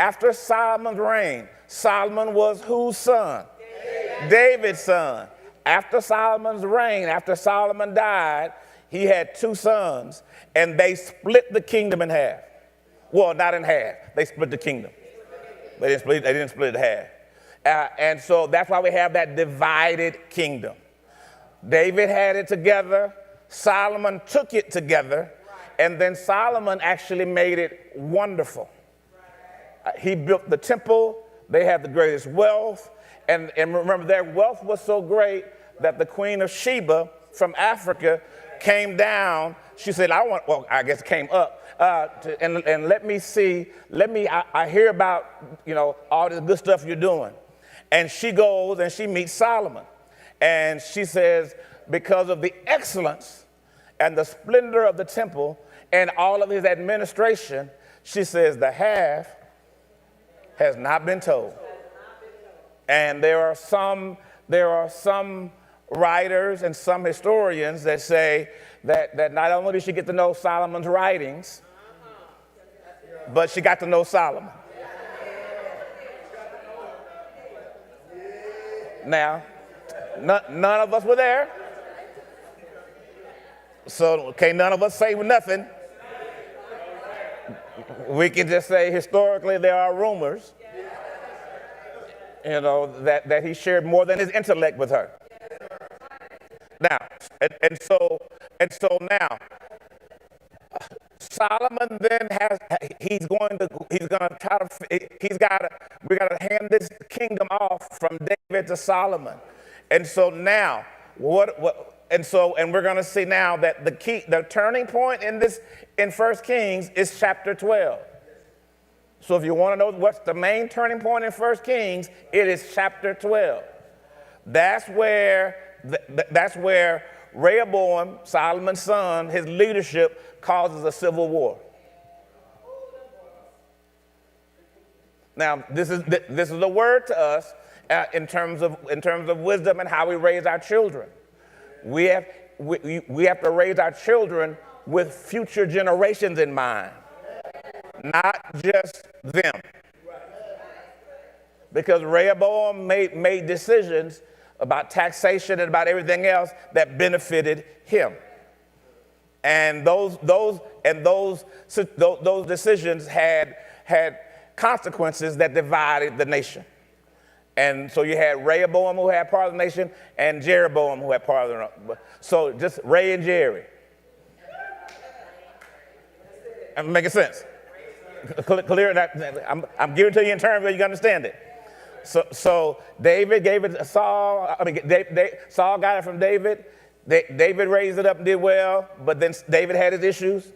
after Solomon's reign, Solomon was whose son? David's son. After Solomon's reign, after Solomon died, he had two sons, and they split the kingdom in half. Well, not in half. They split the kingdom. They didn't split it in half. And so that's why we have that divided kingdom. David had it together. Solomon took it together. And then Solomon actually made it wonderful. He built the temple. They had the greatest wealth. And remember, their wealth was so great that the Queen of Sheba from Africa came down. She said, I guess came up. And let me see, I hear about, all this good stuff you're doing. And she goes and she meets Solomon. And she says, because of the excellence and the splendor of the temple and all of his administration, she says, the half has not been told. And there are some writers and some historians that say that not only did she get to know Solomon's writings, but she got to know Solomon. Now, none of us were there, so none of us say nothing. We can just say historically there are rumors, that he shared more than his intellect with her. Now, and so now, Solomon then we got to hand this kingdom off from David to Solomon. And so now, and we're going to see now that the turning point in 1 Kings is chapter 12. So if you want to know what's the main turning point in 1 Kings, it is chapter 12. That's where Rehoboam, Solomon's son, his leadership causes a civil war. Now, this is a word to us in terms of wisdom and how we raise our children. We have to raise our children with future generations in mind, not just them. Because Rehoboam made decisions about taxation and about everything else that benefited him. And those decisions had consequences that divided the nation. And so you had Rehoboam, who had part of the nation, and Jeroboam, who had part of the nation. So just Ray and Jerry. I'm making sense. Clear that. I'm giving it to you in terms where you can understand it. So David gave it to Saul. Saul got it from David. David raised it up and did well, but then David had his issues.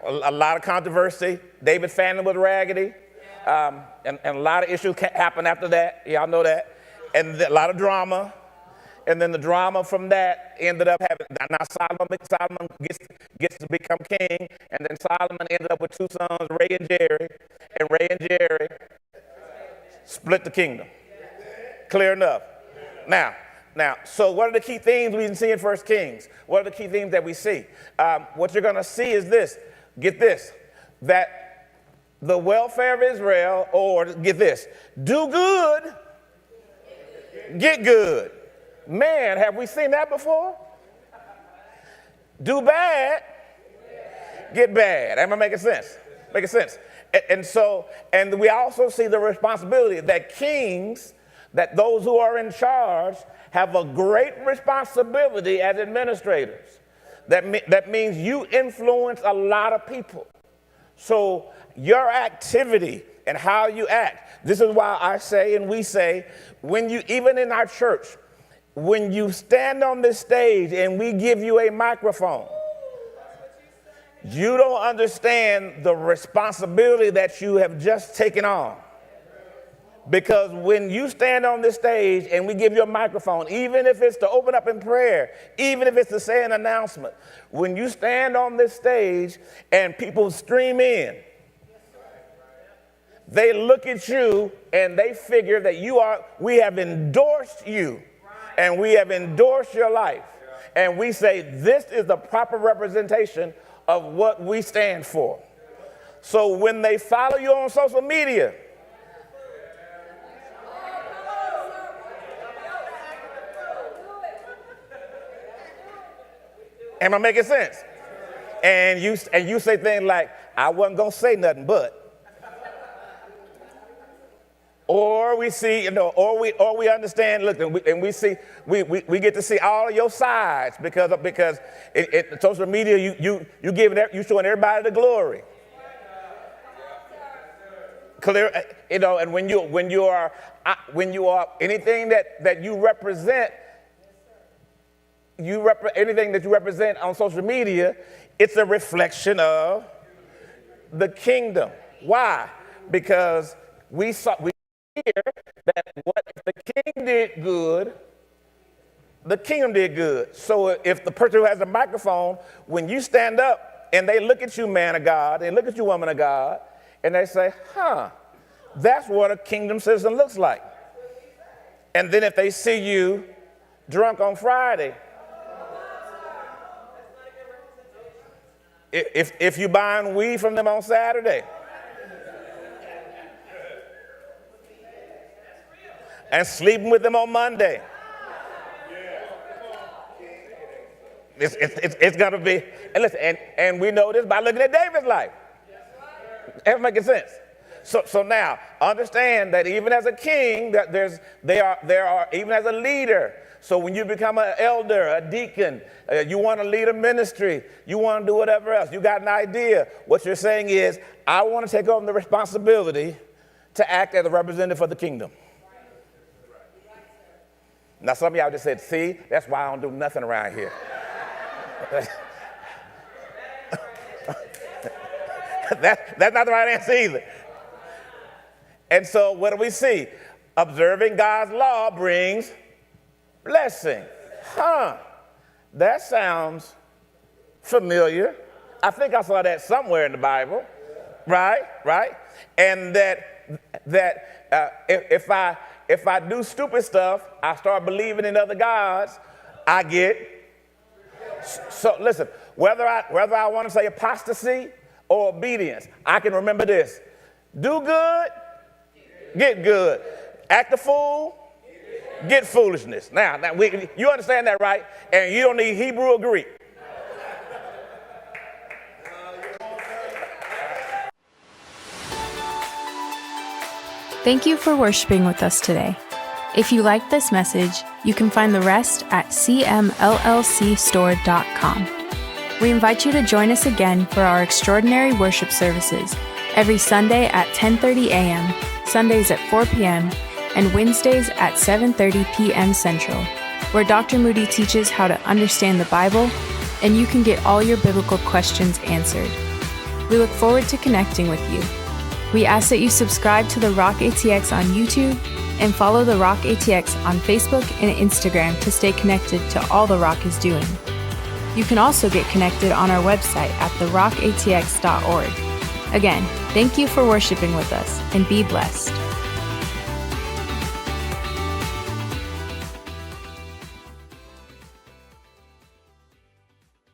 A lot of controversy. David fanned with raggedy. And a lot of issues happened after that. Y'all know that. And a lot of drama. And then the drama from that ended up having, now Solomon gets to become king. And then Solomon ended up with two sons, Ray and Jerry. And Ray and Jerry split the kingdom. Clear enough. Now, so what are the key themes we can see in 1 Kings? What are the key themes that we see? What you're going to see is this. Get this. That the welfare of Israel, or get this, do good, get good. Man, have we seen that before? Do bad, get bad. Am I making sense? Making sense. And we also see the responsibility that kings, that those who are in charge, have a great responsibility as administrators. That means you influence a lot of people. So your activity and how you act, this is why I say and we say, even in our church, when you stand on this stage and we give you a microphone, you don't understand the responsibility that you have just taken on. Because when you stand on this stage and we give you a microphone, even if it's to open up in prayer, even if it's to say an announcement, when you stand on this stage and people stream in, they look at you and they figure that we have endorsed you and we have endorsed your life. And we say this is the proper representation of what we stand for. So when they follow you on social media, am I making sense? And you say things like, I wasn't gonna say nothing but. Or we see, or we understand, look, and we see, we get to see all of your sides because social media, you showing everybody the glory. Clear, and when you are anything that you represent, anything that you represent on social media, it's a reflection of the kingdom. Why? Because we hear that what if the king did good, the kingdom did good. So if the person who has a microphone, when you stand up and they look at you, man of God, they look at you, woman of God, and they say, that's what a kingdom citizen looks like. And then if they see you drunk on Friday, if you buying weed from them on Saturday, and sleeping with them on Monday, it's gonna be. And listen, and we know this by looking at David's life. That's making sense. So now understand that even as a king, that there are even as a leader. So when you become an elder, a deacon, you want to lead a ministry, you want to do whatever else, you got an idea. What you're saying is, I want to take on the responsibility to act as a representative for the kingdom. Now, some of y'all just said, see, that's why I don't do nothing around here. That's not the right answer either. And so what do we see? Observing God's law brings blessing. That sounds familiar. I think I saw that somewhere in the Bible. Right? And if I do stupid stuff, I start believing in other gods, I get. So listen, whether I want to say apostasy or obedience, I can remember this. Do good, get good. Act a fool, get foolishness. Now you understand that, right? And you don't need Hebrew or Greek. Thank you for worshiping with us today. If you liked this message, you can find the rest at cmllcstore.com. We invite you to join us again for our extraordinary worship services every Sunday at 10:30 a.m., Sundays at 4 p.m., and Wednesdays at 7:30 p.m. Central, where Dr. Moody teaches how to understand the Bible, and you can get all your biblical questions answered. We look forward to connecting with you. We ask that you subscribe to The Rock ATX on YouTube and follow The Rock ATX on Facebook and Instagram to stay connected to all The Rock is doing. You can also get connected on our website at therockatx.org. Again, thank you for worshiping with us, and be blessed.